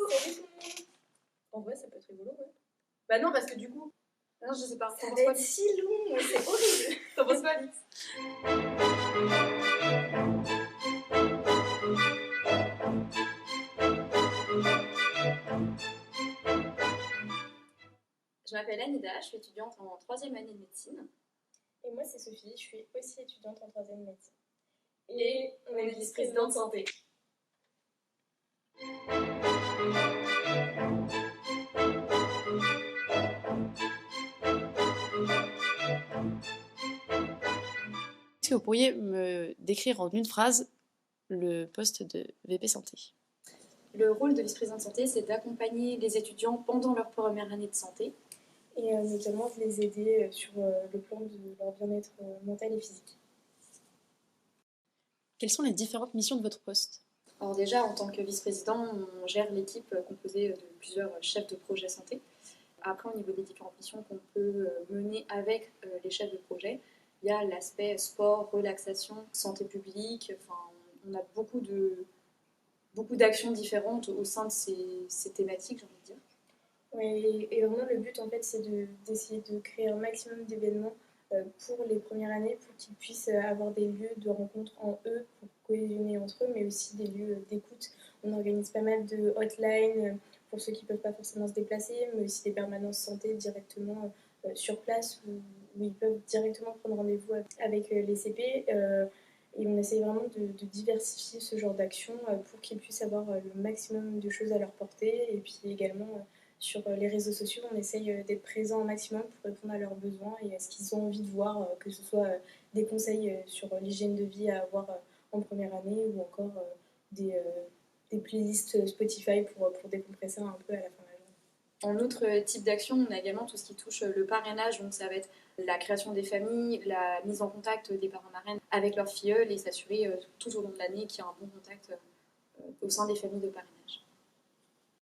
Salut tout le monde. En vrai, ça peut être rigolo, ouais. Bah non, parce que du coup... Non, je sais pas. Ça va être si long, c'est horrible. T'en penses quoi, Alix? Je m'appelle Anida, je suis étudiante en 3e année de médecine. Et moi, c'est Sophie, je suis aussi étudiante en 3e médecine. Et on est vice-présidente santé. Est-ce que vous pourriez me décrire en une phrase le poste de VP Santé? Le rôle de vice-présidente santé, c'est d'accompagner les étudiants pendant leur première année de santé. Et notamment de les aider sur le plan de leur bien-être mental et physique. Quelles sont les différentes missions de votre poste? Alors déjà, en tant que vice-président, on gère l'équipe composée de plusieurs chefs de projet santé. Après, au niveau des différentes missions qu'on peut mener avec les chefs de projet, il y a l'aspect sport, relaxation, santé publique. Enfin, on a beaucoup d'actions différentes au sein de ces thématiques, j'ai envie de dire. Oui, et vraiment le but en fait c'est d'essayer de créer un maximum d'événements pour les premières années pour qu'ils puissent avoir des lieux de rencontre en eux pour cohésionner entre eux, mais aussi des lieux d'écoute. On organise pas mal de hotlines pour ceux qui ne peuvent pas forcément se déplacer, mais aussi des permanences santé directement sur place où ils peuvent directement prendre rendez-vous avec les CP. Et on essaye vraiment de diversifier ce genre d'action pour qu'ils puissent avoir le maximum de choses à leur portée. Et puis également sur les réseaux sociaux, on essaye d'être présent au maximum pour répondre à leurs besoins et à ce qu'ils ont envie de voir, que ce soit des conseils sur l'hygiène de vie à avoir en première année ou encore des playlists Spotify pour décompresser un peu à la fin de la journée. En autre type d'action, on a également tout ce qui touche le parrainage, donc ça va être la création des familles, la mise en contact des parrains-marraines avec leurs filleuls et s'assurer tout au long de l'année qu'il y a un bon contact au sein des familles de parrainage.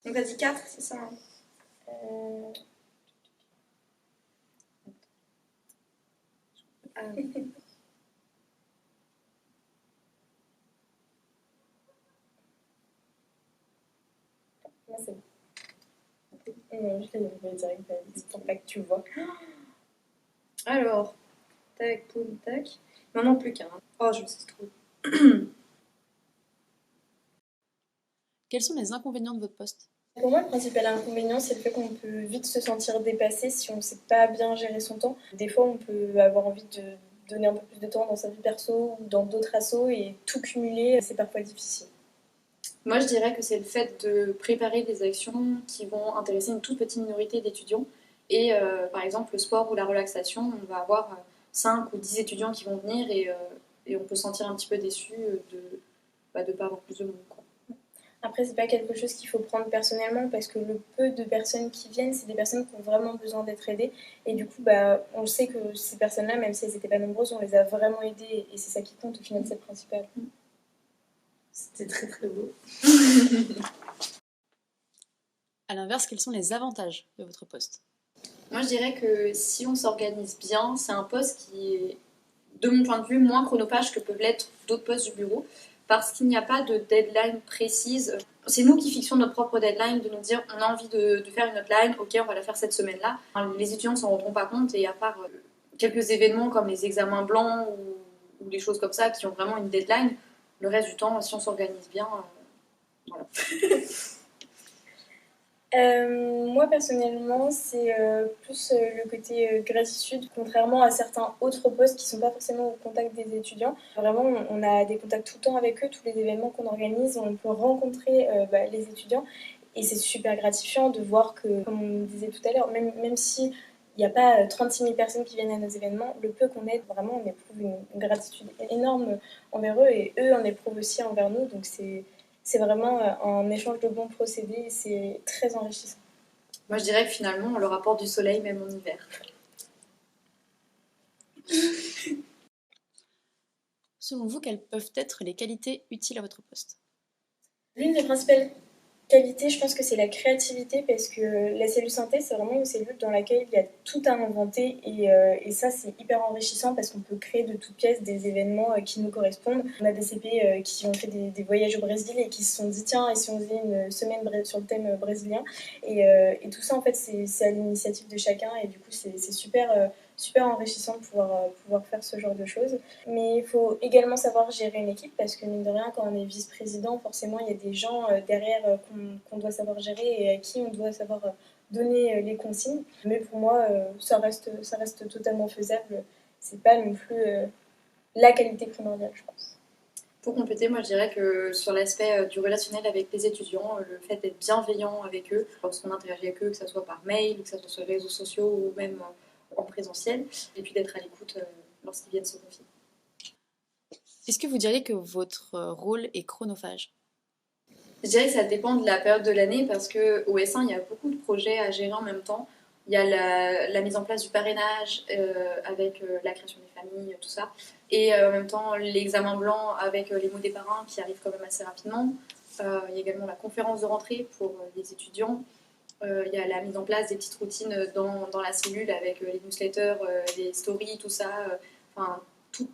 Donc t'as dit 4, c'est ça hein? Moi c'est bon. Non, je l'ai direct pour pas que tu vois. Alors, tac, poum, tac. Maintenant plus qu'un. Oh, je me suis trop. Quels sont les inconvénients de votre poste? Pour moi, le principal inconvénient, c'est le fait qu'on peut vite se sentir dépassé si on ne sait pas bien gérer son temps. Des fois, on peut avoir envie de donner un peu plus de temps dans sa vie perso ou dans d'autres assos et tout cumuler, c'est parfois difficile. Moi, je dirais que c'est le fait de préparer des actions qui vont intéresser une toute petite minorité d'étudiants. Et par exemple, le sport ou la relaxation, on va avoir 5 ou 10 étudiants qui vont venir et on peut se sentir un petit peu déçu de ne pas avoir plus de monde. Après, c'est pas quelque chose qu'il faut prendre personnellement parce que le peu de personnes qui viennent, c'est des personnes qui ont vraiment besoin d'être aidées. Et du coup, on sait que ces personnes-là, même si elles n'étaient pas nombreuses, on les a vraiment aidées et c'est ça qui compte. Au final, c'est le principal. C'était très très beau. À l'inverse, quels sont les avantages de votre poste? Moi, je dirais que si on s'organise bien, c'est un poste qui est, de mon point de vue, moins chronophage que peuvent l'être d'autres postes du bureau, parce qu'il n'y a pas de deadline précise. C'est nous qui fixons notre propre deadline, de nous dire on a envie de faire une deadline, ok, on va la faire cette semaine-là. Les étudiants ne s'en rendront pas compte, et à part quelques événements comme les examens blancs ou des choses comme ça qui ont vraiment une deadline, le reste du temps, si on s'organise bien, voilà. Moi personnellement, c'est plus le côté gratitude, contrairement à certains autres postes qui ne sont pas forcément au contact des étudiants. Vraiment, on a des contacts tout le temps avec eux, tous les événements qu'on organise, on peut rencontrer les étudiants et c'est super gratifiant de voir que, comme on disait tout à l'heure, même si il n'y a pas 36 000 personnes qui viennent à nos événements, le peu qu'on aide, vraiment, on éprouve une gratitude énorme envers eux et eux en éprouvent aussi envers nous, donc c'est vraiment un échange de bons procédés et c'est très enrichissant. Moi, je dirais que finalement, on leur apporte du soleil même en hiver. Selon vous, quelles peuvent être les qualités utiles à votre poste? L'une des principales Qualité, je pense que c'est la créativité parce que la cellule synthé, c'est vraiment une cellule dans laquelle il y a tout à inventer et ça, c'est hyper enrichissant parce qu'on peut créer de toutes pièces des événements qui nous correspondent. On a des CP qui ont fait des voyages au Brésil et qui se sont dit tiens, et si on faisait une semaine sur le thème brésilien et tout ça, en fait, c'est à l'initiative de chacun et du coup, c'est super, super enrichissant de pouvoir faire ce genre de choses. Mais il faut également savoir gérer une équipe parce que mine de rien, quand on est vice-président, forcément, il y a des gens derrière qu'on doit savoir gérer et à qui on doit savoir donner les consignes. Mais pour moi, ça reste totalement faisable. C'est pas non plus la qualité primordiale, je pense. Pour compléter, moi je dirais que sur l'aspect du relationnel avec les étudiants, le fait d'être bienveillant avec eux, lorsqu'on interagit avec eux, que ce soit par mail, que ce soit sur les réseaux sociaux ou même en présentiel, et puis d'être à l'écoute lorsqu'ils viennent se confier. Est-ce que vous diriez que votre rôle est chronophage? Je dirais que ça dépend de la période de l'année parce qu'au S1, il y a beaucoup de projets à gérer en même temps. Il y a la mise en place du parrainage avec la création des familles, tout ça. Et en même temps, l'examen blanc avec les mots des parrains qui arrivent quand même assez rapidement. Il y a également la conférence de rentrée pour les étudiants. Il y a la mise en place des petites routines dans la cellule avec les newsletters, les stories, tout ça. Enfin,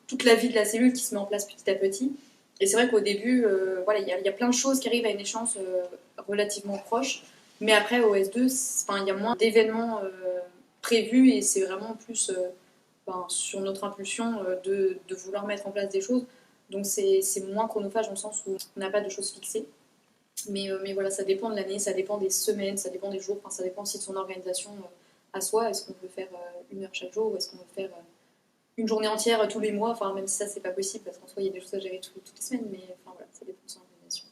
toute la vie de la cellule qui se met en place petit à petit. Et c'est vrai qu'au début, voilà, il y a plein de choses qui arrivent à une échéance relativement proche. Mais après, au S2, il y a moins d'événements prévus et c'est vraiment plus sur notre impulsion de vouloir mettre en place des choses. Donc c'est moins chronophage dans le sens où on n'a pas de choses fixées. Mais voilà, ça dépend de l'année, ça dépend des semaines, ça dépend des jours, ça dépend aussi de son organisation à soi. Est-ce qu'on peut faire 1 heure chaque jour ou est-ce qu'on veut faire une journée entière tous les mois, enfin même si ça c'est pas possible parce qu'en soi il y a des choses à gérer toutes les semaines, mais enfin voilà, ça dépend de son organisation.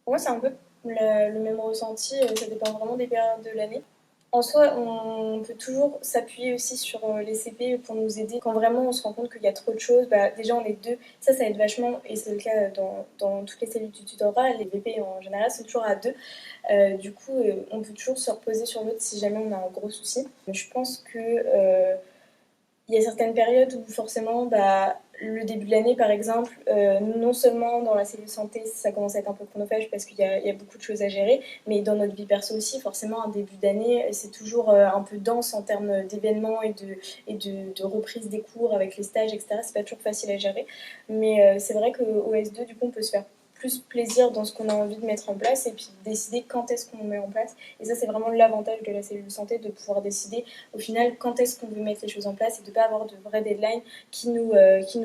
Pour moi, c'est un peu le même ressenti, ça dépend vraiment des périodes de l'année. En soi, on peut toujours s'appuyer aussi sur les CP pour nous aider. Quand vraiment on se rend compte qu'il y a trop de choses, bah, déjà on est deux, ça aide vachement, et c'est le cas dans toutes les cellules du tutorat. Les VP en général sont toujours à deux. Du coup, on peut toujours se reposer sur l'autre si jamais on a un gros souci. Je pense que il y a certaines périodes où forcément, bah, le début de l'année par exemple, non seulement dans la cellule santé, ça commence à être un peu chronophage parce qu'il y a beaucoup de choses à gérer, mais dans notre vie perso aussi, forcément, un début d'année, c'est toujours un peu dense en termes d'événements et de reprise des cours avec les stages, etc. C'est pas toujours facile à gérer, mais c'est vrai qu'au S2, du coup, on peut se faire plus plaisir dans ce qu'on a envie de mettre en place et puis décider quand est-ce qu'on met en place. Et ça, c'est vraiment l'avantage de la cellule santé, de pouvoir décider au final quand est-ce qu'on veut mettre les choses en place et de ne pas avoir de vrais deadlines qui nous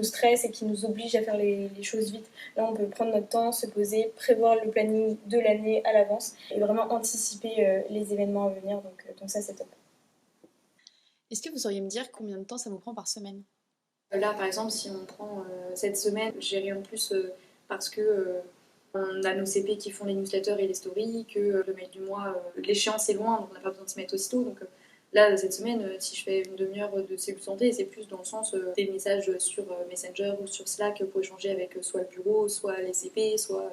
stressent et qui nous obligent à faire les choses vite. Là, on peut prendre notre temps, se poser, prévoir le planning de l'année à l'avance et vraiment anticiper les événements à venir. Donc ça, c'est top. Est-ce que vous sauriez me dire combien de temps ça vous prend par semaine? Là par exemple, si on prend cette semaine, j'ai rien de plus parce que on a nos CP qui font les newsletters et les stories, que le mail du mois, l'échéance est loin, donc on n'a pas besoin de se mettre aussitôt. Donc là, cette semaine, si je fais une demi-heure de cellule santé, c'est plus dans le sens des messages sur Messenger ou sur Slack pour échanger avec soit le bureau, soit les CP, soit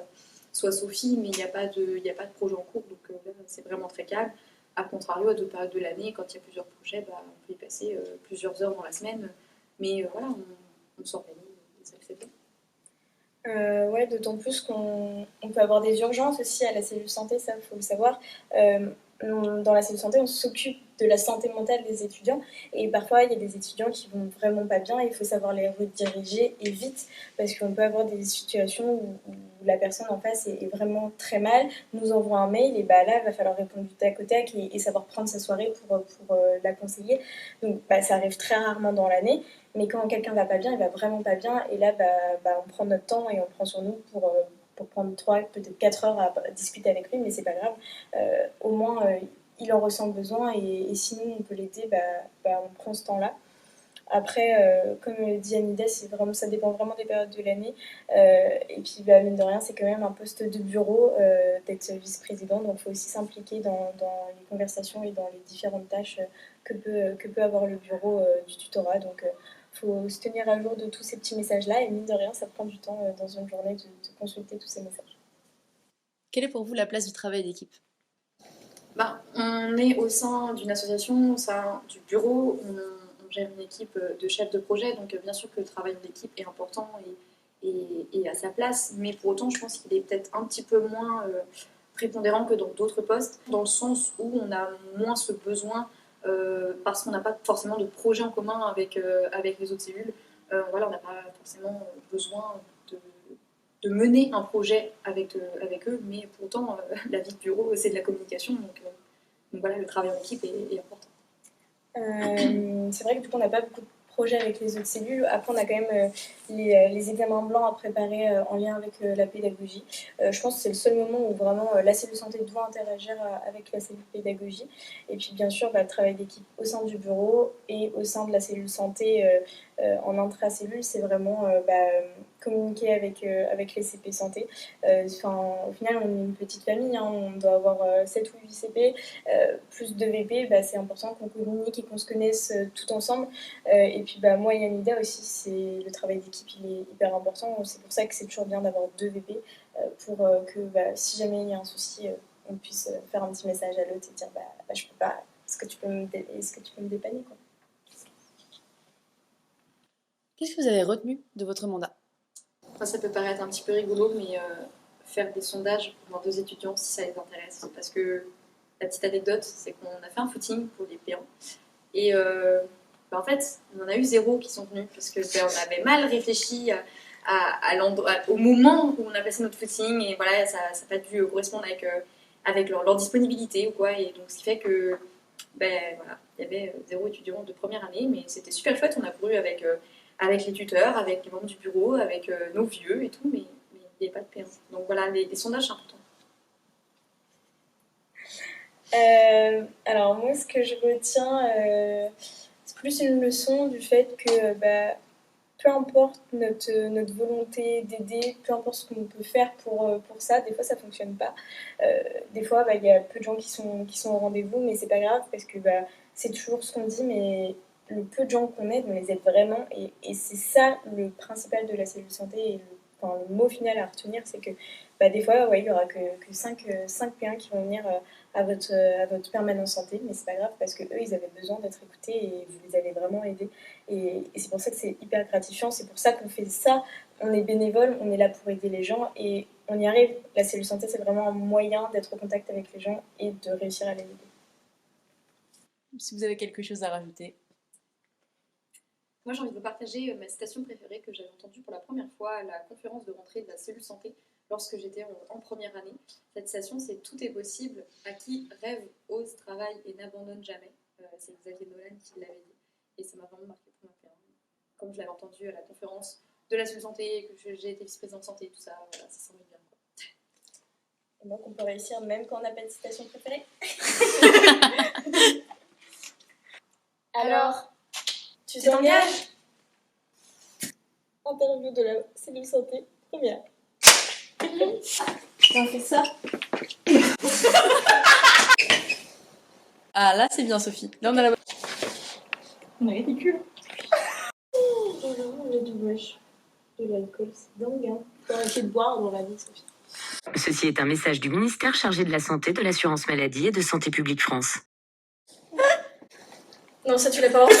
Sophie, mais il n'y a pas de projet en cours, donc là, c'est vraiment très calme. A contrario, à d'autres périodes de l'année, quand il y a plusieurs projets, bah, on peut y passer plusieurs heures dans la semaine. Mais voilà, on s'organise, ça le fait bien. Ouais, d'autant plus qu'on peut avoir des urgences aussi à la cellule santé, ça, il faut le savoir. Dans la cellule santé, on s'occupe de la santé mentale des étudiants et parfois il y a des étudiants qui vont vraiment pas bien et il faut savoir les rediriger et vite parce qu'on peut avoir des situations où la personne en face est vraiment très mal, nous envoie un mail et bah là il va falloir répondre du tac au tac et savoir prendre sa soirée pour la conseiller. Donc bah, ça arrive très rarement dans l'année. Mais quand quelqu'un va pas bien, il va vraiment pas bien. Et là, on prend notre temps et on prend sur nous pour prendre 3, peut-être 4 heures à discuter avec lui, mais c'est pas grave. Au moins, il en ressent le besoin et sinon on peut l'aider, on prend ce temps-là. Après, comme dit Anida, ça dépend vraiment des périodes de l'année. Et puis, mine de rien, c'est quand même un poste de bureau d'être vice-président. Donc, il faut aussi s'impliquer dans les conversations et dans les différentes tâches que peut avoir le bureau du tutorat. Donc, il faut se tenir à jour de tous ces petits messages-là. Et mine de rien, ça prend du temps dans une journée de consulter tous ces messages. Quelle est pour vous la place du travail d'équipe? On est au sein d'une association, au sein du bureau, on gère une équipe de chefs de projet, donc bien sûr que le travail en équipe est important et à sa place, mais pour autant je pense qu'il est peut-être un petit peu moins prépondérant que dans d'autres postes, dans le sens où on a moins ce besoin, parce qu'on n'a pas forcément de projet en commun avec les autres cellules. Voilà, on n'a pas forcément besoin de mener un projet avec eux, mais pourtant, la vie de bureau, c'est de la communication, donc voilà, le travail en équipe est important. C'est vrai que du coup, on n'a pas beaucoup de projets avec les autres cellules. Après, on a quand même les examens blancs à préparer en lien avec la pédagogie. Je pense que c'est le seul moment où vraiment la cellule santé doit interagir avec la cellule pédagogie. Et puis, bien sûr, le travail d'équipe au sein du bureau et au sein de la cellule santé en intracellule, c'est vraiment communiquer avec les CP santé. Au final, on est une petite famille, hein, on doit avoir 7 ou 8 CP, plus 2 VP, c'est important qu'on communique et qu'on se connaisse tout ensemble. Et puis moi et Anida aussi, le travail d'équipe, il est hyper important. C'est pour ça que c'est toujours bien d'avoir 2 VP pour que si jamais il y a un souci, on puisse faire un petit message à l'autre et dire je peux pas, est-ce que tu peux me dépanner quoi. Qu'est-ce que vous avez retenu de votre mandat? Enfin, ça peut paraître un petit peu rigolo, mais faire des sondages pour voir 2 étudiants si ça les intéresse. Parce que la petite anecdote, c'est qu'on a fait un footing pour les P1 et en fait, on en a eu 0 qui sont venus parce que on avait mal réfléchi au moment où on a passé notre footing et voilà, ça n'a pas dû correspondre avec leur disponibilité ou quoi. Et donc, ce qui fait que voilà, il y avait 0 étudiants de première année, mais c'était super chouette. On a couru avec les tuteurs, avec les membres du bureau, avec nos vieux et tout, mais il n'y avait pas de P1. Donc voilà, les sondages, c'est important. Alors moi, ce que je retiens, c'est plus une leçon du fait que peu importe notre volonté d'aider, peu importe ce qu'on peut faire pour ça, des fois ça fonctionne pas. Des fois, il y a peu de gens qui sont au rendez-vous, mais c'est pas grave parce que c'est toujours ce qu'on dit, mais le peu de gens qu'on aide, on les aide vraiment. Et c'est ça le principal de la cellule santé. Et le mot final à retenir, c'est que des fois, il y aura que 5 P1 qui vont venir à votre permanence santé, mais c'est pas grave parce que eux, ils avaient besoin d'être écoutés et vous les avez vraiment aidés. Et c'est pour ça que c'est hyper gratifiant, c'est pour ça qu'on fait ça. On est bénévole, on est là pour aider les gens et on y arrive. La cellule santé, c'est vraiment un moyen d'être en contact avec les gens et de réussir à les aider. Si vous avez quelque chose à rajouter. Moi, j'ai envie de vous partager ma citation préférée que j'avais entendue pour la première fois à la conférence de rentrée de la cellule santé lorsque j'étais en première année. Cette citation, c'est « Tout est possible à qui rêve, ose, travaille et n'abandonne jamais ». C'est Xavier Dolan qui l'avait dit. Et ça m'a vraiment marqué pour ma part. Comme je l'avais entendu à la conférence de la cellule santé, que j'ai été vice-présidente santé et tout ça, voilà, ça semble bien. Quoi. Et donc, on peut réussir même quand on n'a pas de citation préférée. Alors, tu t'engages? Interview de la cellule santé, première. On fait ça. Ah là, c'est bien, Sophie. Là, on a la... On est ridicule. On a du moche. De l'alcool, c'est dingue. Hein. Faut arrêter de boire dans la vie, Sophie. Ceci est un message du ministère chargé de la Santé, de l'Assurance Maladie et de Santé Publique France. Non, ça tu l'as pas entendu.